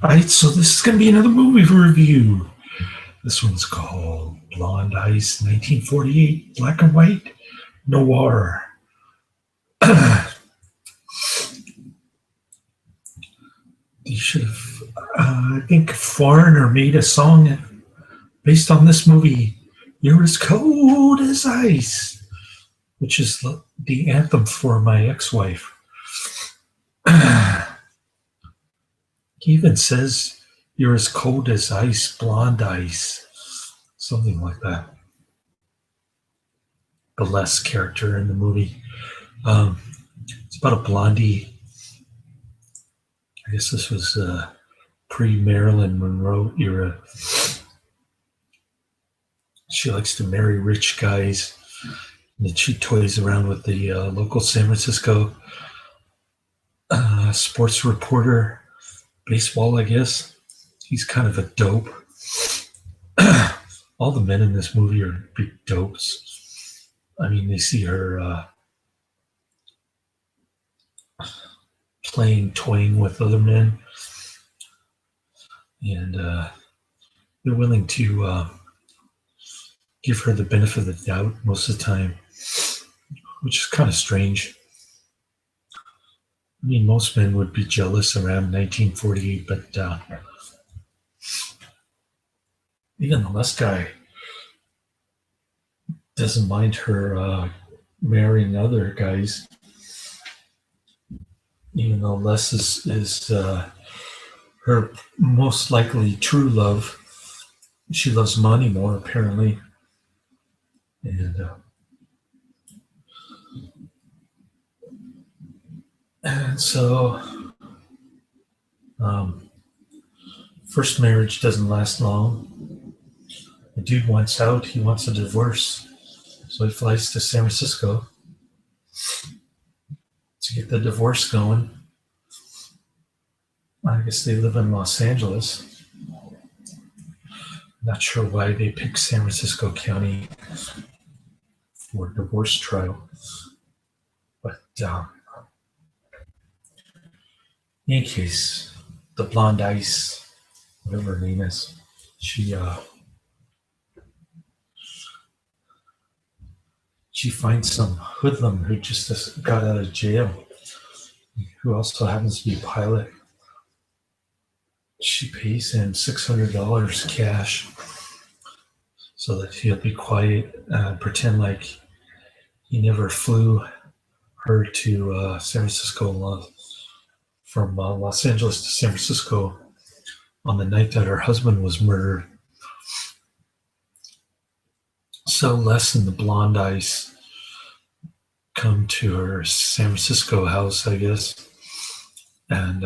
All right, so this is going to be another movie review. This one's called Blonde Ice, 1948, black and white, noir. You should have, I think, Foreigner made a song based on this movie. You're as cold as ice, which is the anthem for my ex-wife. He even says, "You're as cold as ice, blonde ice," something like that. The Les character in the movie. It's about a blondie. I guess this was pre-Marilyn Monroe era. She likes to marry rich guys, and then she toys around with the local San Francisco sports reporter, baseball, I guess. He's kind of a dope. All the men in this movie are big dopes. I mean, they see her toying with other men, and they're willing to give her the benefit of the doubt most of the time, which is kind of strange. I mean, most men would be jealous around 1948, but even the Les guy doesn't mind her marrying other guys, even though Les is her most likely true love. She loves money more, apparently. And so, first marriage doesn't last long. The dude wants out. He wants a divorce. So he flies to San Francisco to get the divorce going. I guess they live in Los Angeles. Not sure why they picked San Francisco County for divorce trial. But in any case, the blonde ice, whatever her name is, she finds some hoodlum who just got out of jail, who also happens to be a pilot. She pays him $600 cash so that he'll be quiet and pretend like he never flew her to San Francisco, from Los Angeles to San Francisco on the night that her husband was murdered. So Les and the blonde ice come to her San Francisco house, I guess, and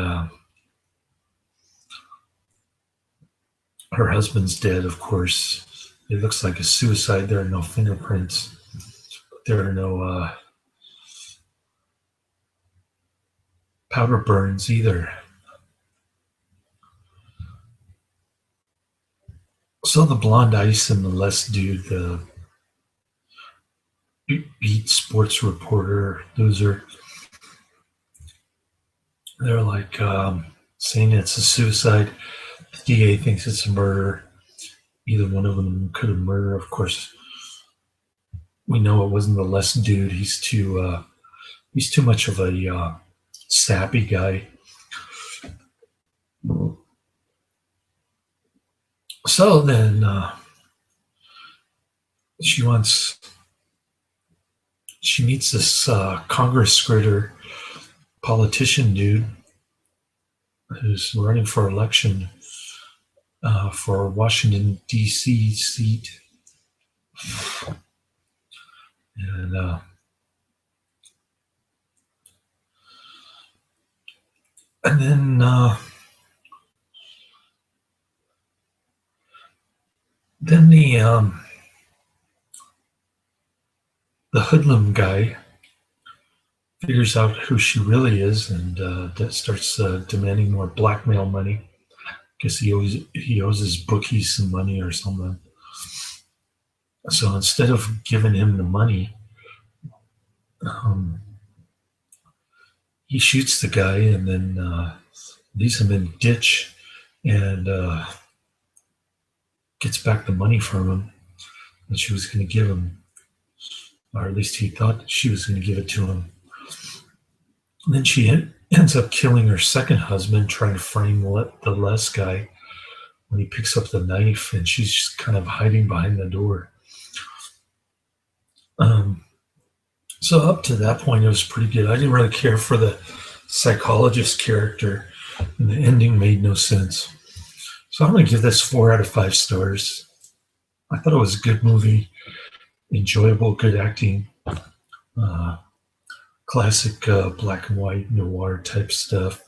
her husband's dead, of course. It looks like a suicide. There are no fingerprints. There are no powder burns either. So the blonde ice and the Les dude, the beat sports reporter, loser, they're like saying it's a suicide. The DA thinks it's a murder. Either one of them could have murdered. Of course, we know it wasn't the Les dude. He's too much of a sappy guy. So then she meets this Congress critter politician dude who's running for election for Washington, D.C. seat. And then the hoodlum guy figures out who she really is and starts demanding more blackmail money. I guess he owes his bookies some money or something. So instead of giving him the money, he shoots the guy and then leaves him in a ditch and gets back the money from him that she was going to give him, or at least he thought she was going to give it to him. And then she ends up killing her second husband, trying to frame the Les guy when he picks up the knife, and she's just kind of hiding behind the door. So up to that point, it was pretty good. I didn't really care for the psychologist character, and the ending made no sense. So I'm going to give this 4 out of 5 stars. I thought it was a good movie, enjoyable, good acting, classic black and white noir type stuff,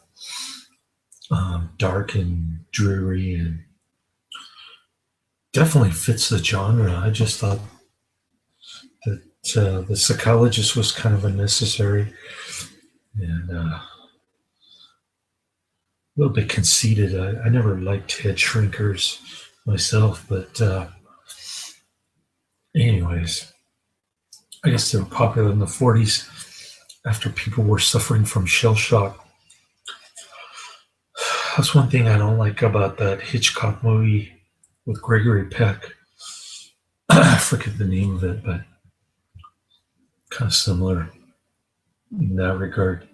dark and dreary, and definitely fits the genre. I just thought that the psychologist was kind of unnecessary and a little bit conceited. I never liked head shrinkers myself, but anyways, I guess they were popular in the 40s after people were suffering from shell shock. That's one thing I don't like about that Hitchcock movie with Gregory Peck. I forget the name of it, but kind of similar in that regard. A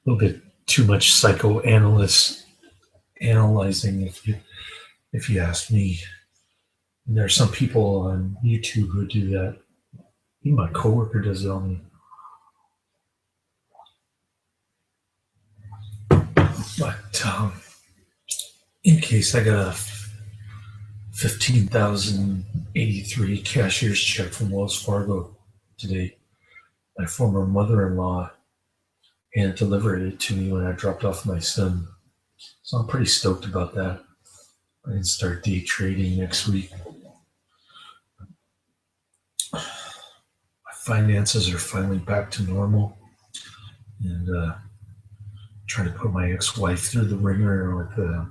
little bit too much psychoanalysis analyzing, if you ask me. And there are some people on YouTube who do that. Even my coworker does it on me. But in case, I got a $15,083 cashier's check from Wells Fargo today. My former mother-in-law hand delivered it to me when I dropped off my son. So I'm pretty stoked about that. I can start day trading next week. My finances are finally back to normal, and trying to put my ex-wife through the ringer with the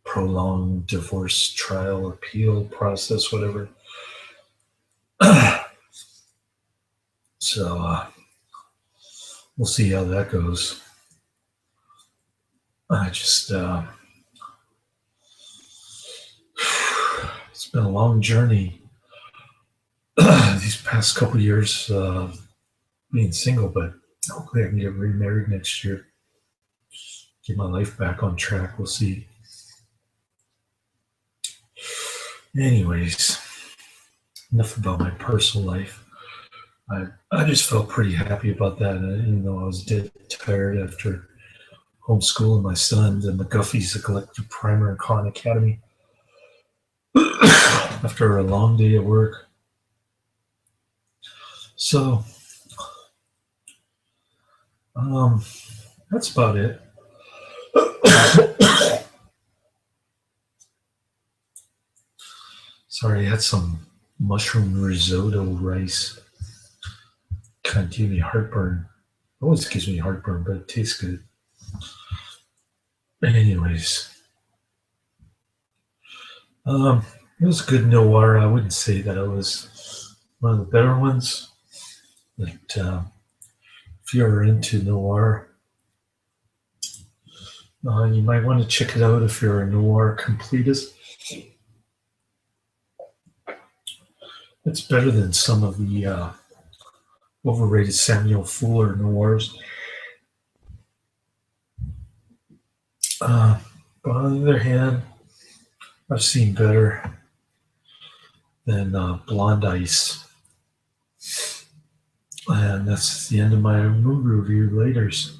prolonged divorce trial, appeal process, whatever. So we'll see how that goes. I just it's been a long journey these past couple years being single, but hopefully I can get remarried next year, get my life back on track. We'll see. Anyways, enough about my personal life. I just felt pretty happy about that, even though I was dead tired after homeschooling my son, the McGuffey's, a collective primer and Khan Academy. After a long day at work. So, that's about it. Sorry, I had some mushroom risotto rice. Kind of gave me heartburn. It always gives me heartburn, but it tastes good. Anyways, it was a good noir. I wouldn't say that it was one of the better ones, but if you're into noir, you might want to check it out if you're a noir completist. It's better than some of the overrated Samuel Fuller noirs. But on the other hand, I've seen better than Blonde Ice. And that's the end of my movie review. Laters.